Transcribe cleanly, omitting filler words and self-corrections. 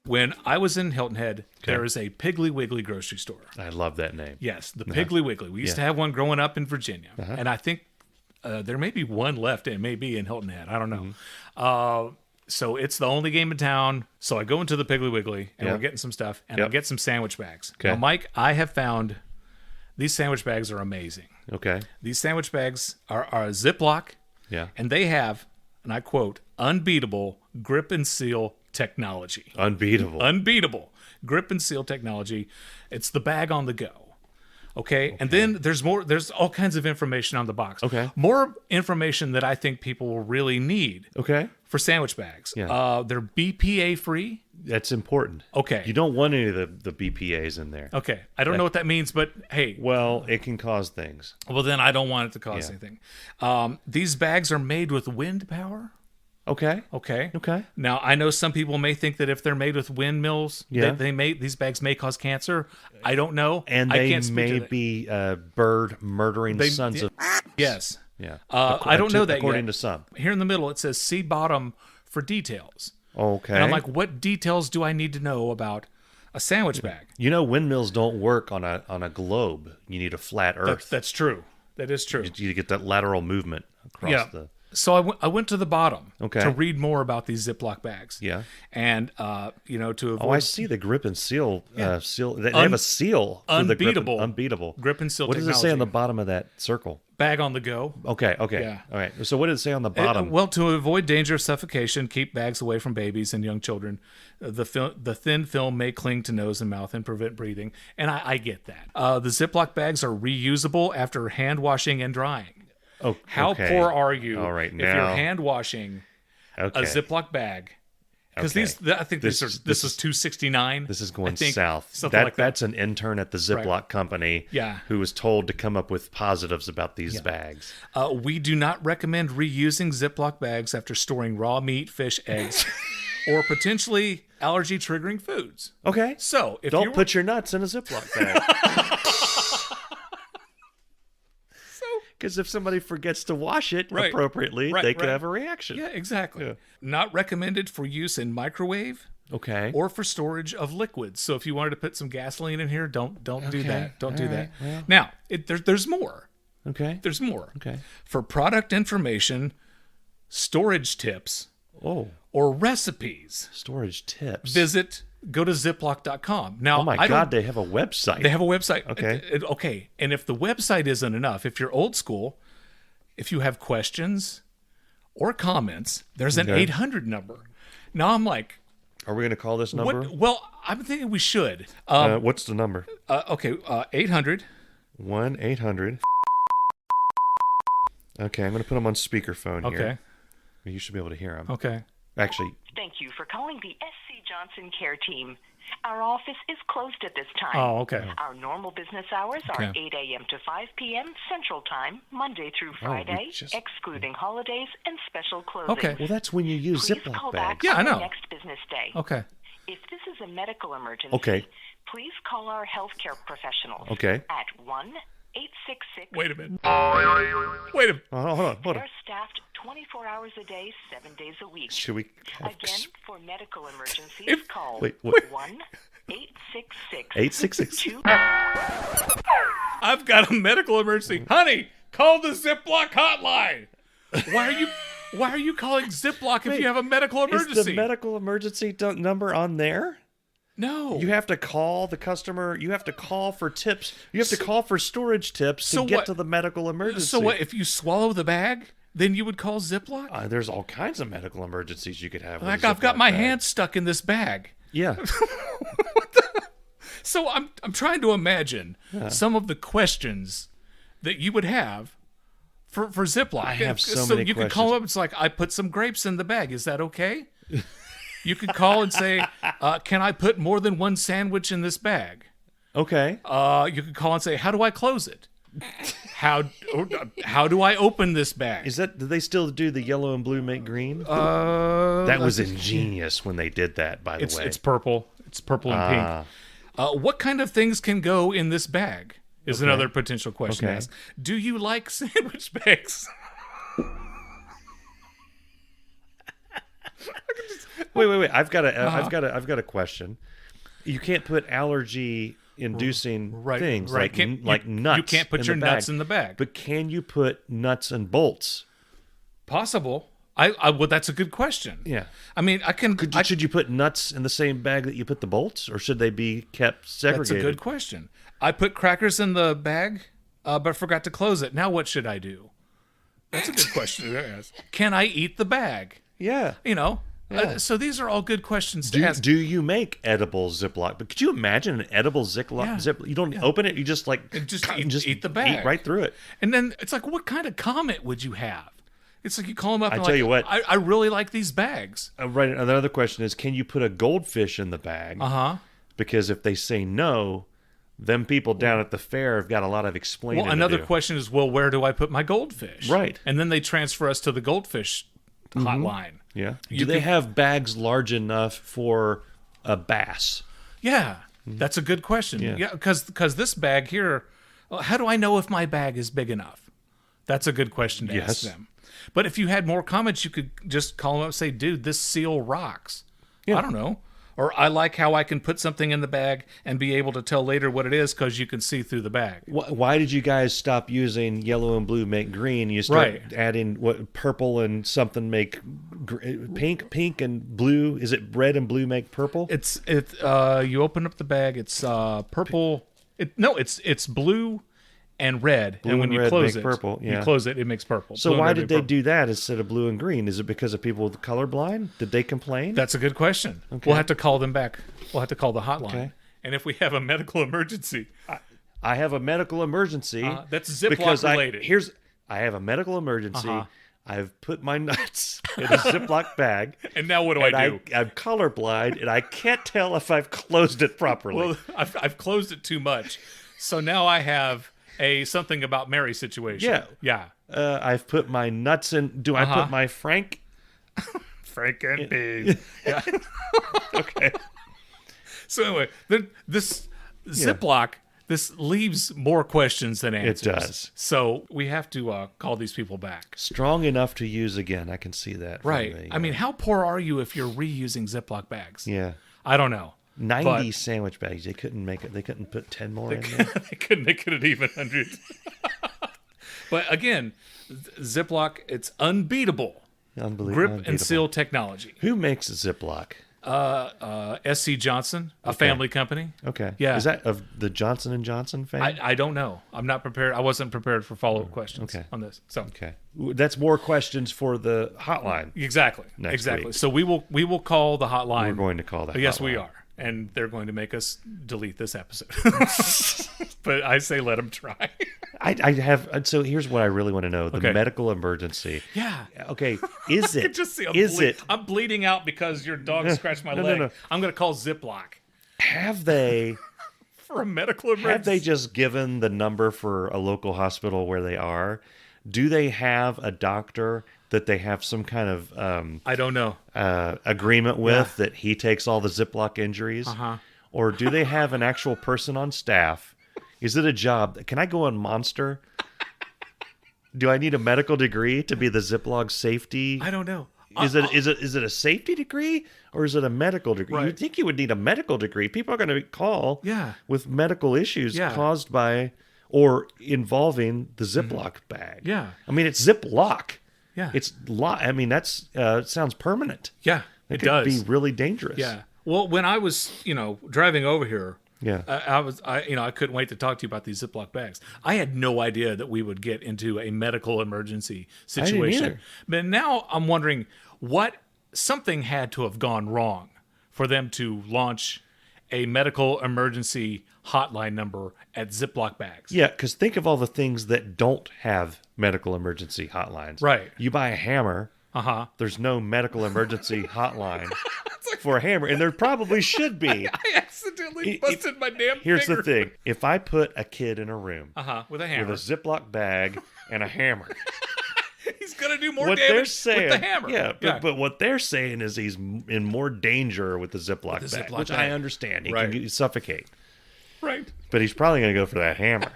When I was in Hilton Head, there is a Piggly Wiggly grocery store. I love that name. Yes, the Piggly Wiggly. We used to have one growing up in Virginia. And I think there may be one left. It may be in Hilton Head. I don't know. So it's the only game in town. So I go into the Piggly Wiggly, and we're getting some stuff, and I get some sandwich bags. Okay. Now, Mike, I have found these sandwich bags are amazing. Okay. These sandwich bags are a Ziploc, and they have, and I quote, unbeatable grip and seal technology. Unbeatable grip and seal technology. It's the bag on the go. Okay. And then there's all kinds of information on the box. Okay. More information that I think people will really need. Okay. For sandwich bags. Yeah. They're BPA free. That's important. Okay. You don't want any of the BPAs in there. Okay. I don't know what that means, but hey. Well, it can cause things. Well, then I don't want it to cause anything. These bags are made with wind power. Okay. Now, I know some people may think that if they're made with windmills, these bags may cause cancer. I don't know. And they may be bird murdering sons of... Yes. Yeah. I don't know that according yet. to some. Here in the middle, it says see bottom for details. Okay. And I'm like, what details do I need to know about a sandwich bag? You know, windmills don't work on a globe. You need a flat Earth. That's true. That is true. You get that lateral movement across the... So I went to the bottom to read more about these Ziploc bags. Yeah. And, to avoid... Oh, I see the grip and seal. Seal. They have a seal. Unbeatable. Unbeatable. Grip and seal What technology. does it say on the bottom of that circle? Bag on the go. Okay. Yeah. All right. So what did it say on the bottom? Well, to avoid danger of suffocation, keep bags away from babies and young children. The thin film may cling to nose and mouth and prevent breathing. And I get that. The Ziploc bags are reusable after hand washing and drying. Oh, How poor are you if you're hand washing a Ziploc bag? Because I think this is $269. This is going south. Like that's an intern at the Ziploc company who was told to come up with positives about these bags. We do not recommend reusing Ziploc bags after storing raw meat, fish, eggs, or potentially allergy-triggering foods. Okay. So if don't put your nuts in a Ziploc bag. Because if somebody forgets to wash it appropriately, they could have a reaction. Yeah, exactly. Yeah. Not recommended for use in microwave. Okay. Or for storage of liquids. So if you wanted to put some gasoline in here, don't do that. Don't do that. Well. Now, there's more. Okay. There's more. Okay. For product information, storage tips, or recipes. Storage tips. Go to ziploc.com. Now, oh my God, they have a website. They have a website. Okay. Okay. And if the website isn't enough, if you're old school, if you have questions or comments, there's an 800 number. Now I'm like, are we going to call this number? Well, I'm thinking we should. What's the number? 800. 1-800. Okay, I'm going to put them on speakerphone here. Okay. You should be able to hear them. Okay. Actually. Thank you for calling the SC Johnson Care Team. Our office is closed at this time. Oh, okay. Our normal business hours are 8 a.m. to 5 p.m. Central Time, Monday through Friday, excluding holidays and special closings. Okay. Well, that's when you use Please Ziploc call bags. back on the next business day. Okay. If this is a medical emergency, please call our healthcare professionals at 1-866. Wait a minute. Hold on. They're staffed 24 hours a day, 7 days a week. Should we? Again, for medical emergencies, call 1-866. I've got a medical emergency. Honey, call the Ziploc Hotline. Why are you calling Ziploc if you have a medical emergency? Is the medical emergency number on there? No. You have to call the customer. You have to call for tips. You have to call for storage tips to get to the medical emergency. So what, if you swallow the bag, then you would call Ziploc? There's all kinds of medical emergencies you could have. Like I've got my hand stuck in this bag. Yeah. So I'm trying to imagine some of the questions that you would have for Ziploc. I have so many questions. You could call up. It's like, I put some grapes in the bag. Is that okay? You could call and say, can I put more than one sandwich in this bag? Okay. You could call and say, how do I close it? How do I open this bag? Do they still do the yellow and blue make green? That was ingenious when they did that, by the way. It's purple. It's purple and pink. What kind of things can go in this bag is another potential question to ask. Do you like sandwich bags? Wait. I've got a question. You can't put allergy-inducing things like nuts. You can't put your nuts in the bag. But can you put nuts and bolts? Possible. Well, that's a good question. Yeah. I mean, Should you put nuts in the same bag that you put the bolts, or should they be kept segregated? That's a good question. I put crackers in the bag, but forgot to close it. Now what should I do? That's a good question to ask. Can I eat the bag? Yeah. So these are all good questions to ask. Do you make edible Ziploc? But could you imagine an edible Ziploc? You don't open it. You just eat the bag. Eat right through it. And then it's like, what kind of comment would you have? It's like you call them up and tell you what. I really like these bags. Right. Another question is, can you put a goldfish in the bag? Uh-huh. Because if they say no, them people down at the fair have got a lot of explaining to do. Another question is, where do I put my goldfish? Right. And then they transfer us to the goldfish hotline. Yeah. Do they have bags large enough for a bass? Yeah. That's a good question. Yeah. Because this bag here, how do I know if my bag is big enough? That's a good question to ask them. But if you had more comments, you could just call them up and say, dude, this seal rocks. Yeah. I don't know. Or I like how I can put something in the bag and be able to tell later what it is because you can see through the bag. Why did you guys stop using yellow and blue make green? You start adding purple and something make pink and blue. Is it red and blue make purple? You open up the bag, it's purple. It's blue and red, blue and when and you close it, purple. Yeah. You close it makes purple. So why did they do that instead of blue and green? Is it because of people with colorblind? Did they complain? That's a good question. Okay. We'll have to call them back. We'll have to call the hotline. Okay. And if we have a medical emergency, I have a medical emergency. That's Ziploc related. I have a medical emergency. I've put my nuts in a Ziploc bag. And now what do I do? I'm colorblind, and I can't tell if I've closed it properly. Well, I've closed it too much. So now I have a something about Mary situation. Yeah. I've put my nuts in. Do I put my Frank and Pig? Yeah. Okay. So anyway, this Ziploc, this leaves more questions than answers. It does. So we have to call these people back. Strong enough to use again. I can see that. Right. I mean, how poor are you if you're reusing Ziploc bags? Yeah. I don't know. 90 sandwich bags. They couldn't make it. They couldn't put 10 more in there. They couldn't make it an even 100. But again, Ziploc, it's unbeatable. Grip and seal technology. Who makes Ziploc? SC Johnson, a family company. Okay. Yeah. Is that of the Johnson & Johnson family? I don't know. I'm not prepared. I wasn't prepared for follow-up questions on this. So okay. That's more questions for the hotline. Exactly. Next week. So we will call the hotline. We're going to call that. Yes, hotline. we are. And they're going to make us delete this episode. But I say let them try. I have. So here's what I really want to know: the medical emergency. Yeah. Okay. Is it? Just see, it? I'm bleeding out because your dog scratched my leg. No. I'm going to call Ziploc. Have they? For a medical emergency. Have they just given the number for a local hospital where they are? Do they have a doctor that they have some kind of I don't know agreement with that he takes all the Ziploc injuries? Or do they have an actual person on staff? Is it a job? Can I go on Monster? Do I need a medical degree to be the Ziploc safety? I don't know. Is it a safety degree or is it a medical degree? Right. You'd think you would need a medical degree. People are going to call with medical issues caused by or involving the Ziploc bag. Yeah. I mean, it's Ziploc. Yeah. It's that's sounds permanent. Yeah, it does. Be really dangerous. Yeah. Well, when I was, driving over here, I couldn't wait to talk to you about these Ziploc bags. I had no idea that we would get into a medical emergency situation. I didn't either. But now I'm wondering something had to have gone wrong for them to launch a medical emergency hotline number at Ziploc bags. Yeah, because think of all the things that don't have medical emergency hotlines. Right. You buy a hammer. There's no medical emergency hotline for a hammer, and there probably should be. I accidentally busted my damn Here's finger. the thing. If I put a kid in a room with a hammer, with a Ziploc bag and a hammer, he's going to do more damage with the hammer. Yeah, but what they're saying is he's in more danger with the Ziploc bag, which I understand. He can suffocate. Right. But he's probably going to go for that hammer.